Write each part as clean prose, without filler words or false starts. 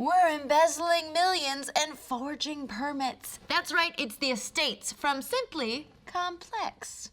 We're embezzling millions and forging permits. That's right, it's the estates from Simply Complex.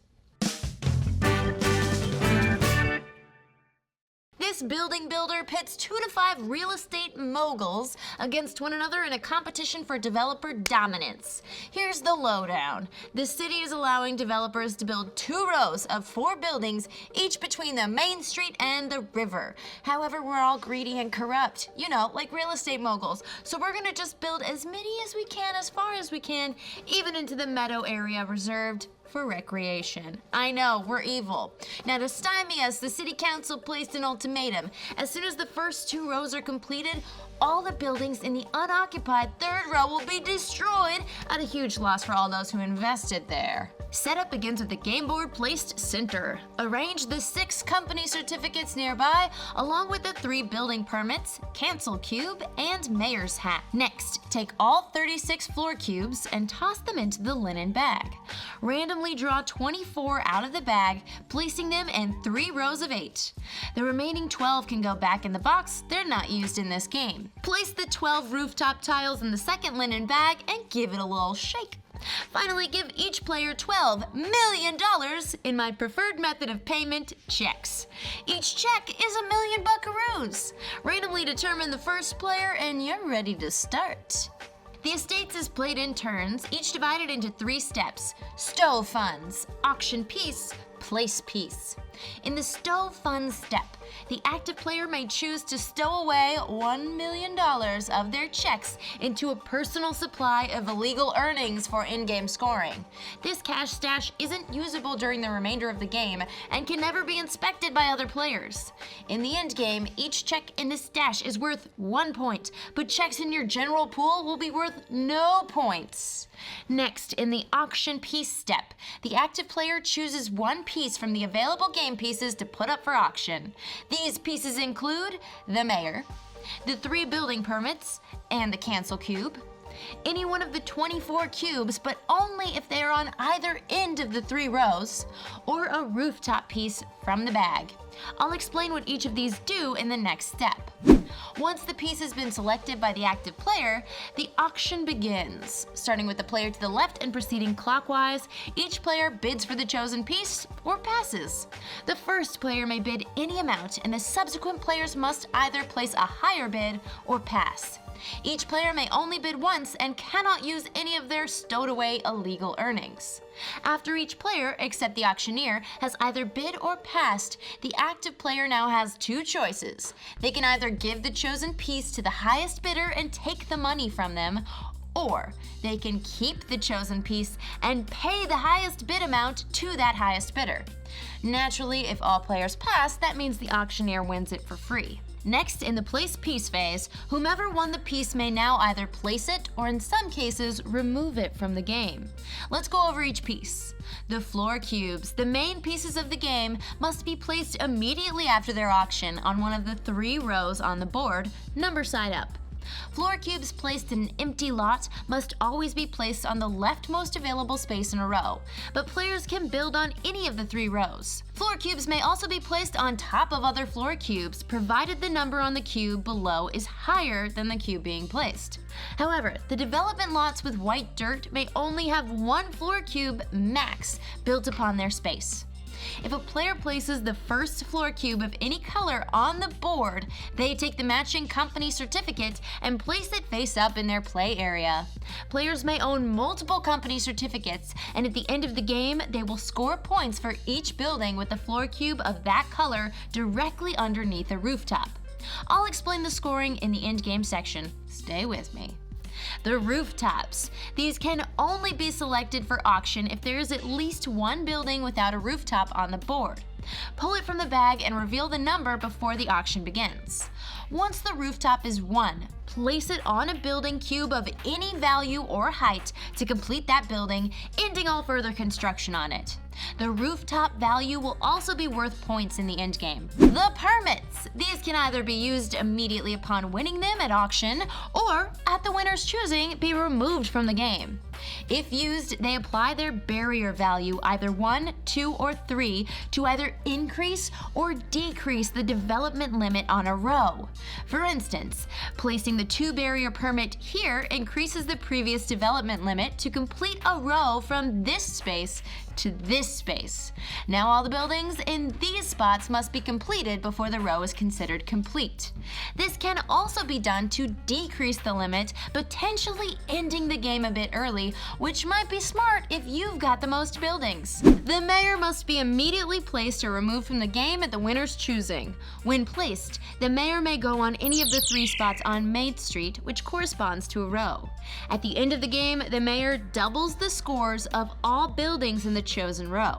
This building builder pits 2 to 5 real estate moguls against one another in a competition for developer dominance. Here's the lowdown. The city is allowing developers to build 2 rows of 4 buildings, each between the main street and the river. However, we're all greedy and corrupt, you know, like real estate moguls. So we're gonna just build as many as we can, as far as we can, even into the meadow area reserved for recreation. I know, we're evil. Now to stymie us, the city council placed an ultimatum. As soon as the first 2 rows are completed, all the buildings in the unoccupied 3rd row will be destroyed at a huge loss for all those who invested there. Setup begins with the game board placed center. Arrange the 6 company certificates nearby, along with the 3 building permits, cancel cube, and mayor's hat. Next, take all 36 floor cubes and toss them into the linen bag. Randomly draw 24 out of the bag, placing them in 3 rows of 8. The remaining 12 can go back in the box. They're not used in this game. Place the 12 rooftop tiles in the 2nd linen bag and give it a little shake. Finally, give each player $12 million in my preferred method of payment, checks. Each check is $1 million buckaroos. Randomly determine the first player and you're ready to start. The estates is played in turns, each divided into 3 steps: stow funds, auction piece, place piece. In the stow funds step, the active player may choose to stow away $1 million of their checks into a personal supply of illegal earnings for in-game scoring. This cash stash isn't usable during the remainder of the game and can never be inspected by other players. In the end game, each check in the stash is worth 1 point, but checks in your general pool will be worth no points. Next, in the auction piece step, the active player chooses 1 piece from the available game pieces to put up for auction. These pieces include the mayor, the 3 building permits, and the cancel cube. Any one of the 24 cubes, but only if they are on either end of the 3 rows, or a rooftop piece from the bag. I'll explain what each of these do in the next step. Once the piece has been selected by the active player, the auction begins. Starting with the player to the left and proceeding clockwise, each player bids for the chosen piece or passes. The first player may bid any amount, and the subsequent players must either place a higher bid or pass. Each player may only bid once and cannot use any of their stowed away illegal earnings. After each player, except the auctioneer, has either bid or passed, the active player now has 2 choices. They can either give the chosen piece to the highest bidder and take the money from them, or they can keep the chosen piece and pay the highest bid amount to that highest bidder. Naturally, if all players pass, that means the auctioneer wins it for free. Next, in the place piece phase, whomever won the piece may now either place it or in some cases remove it from the game. Let's go over each piece. The floor cubes, the main pieces of the game, must be placed immediately after their auction on one of the 3 rows on the board, number side up. Floor cubes placed in an empty lot must always be placed on the leftmost available space in a row, but players can build on any of the 3 rows. Floor cubes may also be placed on top of other floor cubes, provided the number on the cube below is higher than the cube being placed. However, the development lots with white dirt may only have 1 floor cube max built upon their space. If a player places the first floor cube of any color on the board, they take the matching company certificate and place it face up in their play area. Players may own multiple company certificates, and at the end of the game, they will score points for each building with the floor cube of that color directly underneath a rooftop. I'll explain the scoring in the endgame section. Stay with me. The rooftops. These can only be selected for auction if there is at least 1 building without a rooftop on the board. Pull it from the bag and reveal the number before the auction begins. Once the rooftop is won, place it on a building cube of any value or height to complete that building, ending all further construction on it. The rooftop value will also be worth points in the endgame. The permits. These can either be used immediately upon winning them at auction or at the winner's choosing be removed from the game. If used, they apply their barrier value, either 1, 2, or 3, to either increase or decrease the development limit on a row. For instance, placing the 2 barrier permit here increases the previous development limit to complete a row from this space to this space. Now all the buildings in these spots must be completed before the row is considered complete. This can also be done to decrease the limit, potentially ending the game a bit early, which might be smart if you've got the most buildings. The mayor must be immediately placed or removed from the game at the winner's choosing. When placed, the mayor may go on any of the 3 spots on Main Street, which corresponds to a row. At the end of the game, the mayor doubles the scores of all buildings in the chosen row.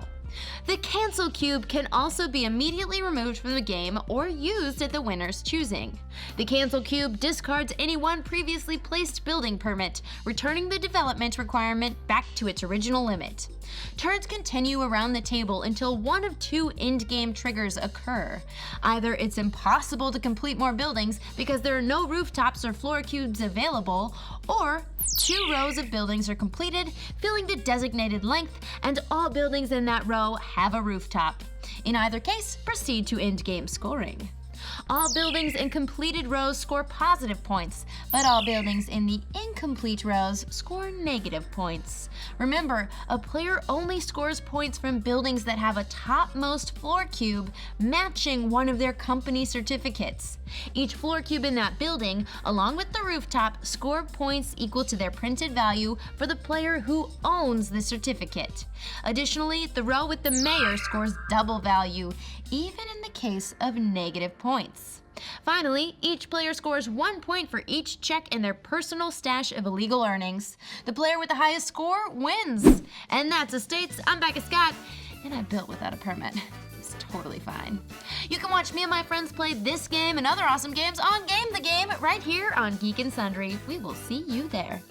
The cancel cube can also be immediately removed from the game or used at the winner's choosing. The cancel cube discards any one previously placed building permit, returning the development requirement back to its original limit. Turns continue around the table until one of 2 endgame triggers occur. Either it's impossible to complete more buildings because there are no rooftops or floor cubes available, or 2 rows of buildings are completed, filling the designated length, and all buildings in that row have a rooftop. In either case, proceed to endgame scoring. All buildings in completed rows score positive points, but all buildings in the incomplete rows score negative points. Remember, a player only scores points from buildings that have a topmost floor cube matching one of their company certificates. Each floor cube in that building, along with the rooftop, score points equal to their printed value for the player who owns the certificate. Additionally, the row with the mayor scores double value, even in the case of negative points. Finally, each player scores 1 point for each check in their personal stash of illegal earnings. The player with the highest score wins. And that's Estates. I'm Becca Scott, and I built without a permit. It's totally fine. You can watch me and my friends play this game and other awesome games on Game the Game right here on Geek and Sundry. We will see you there.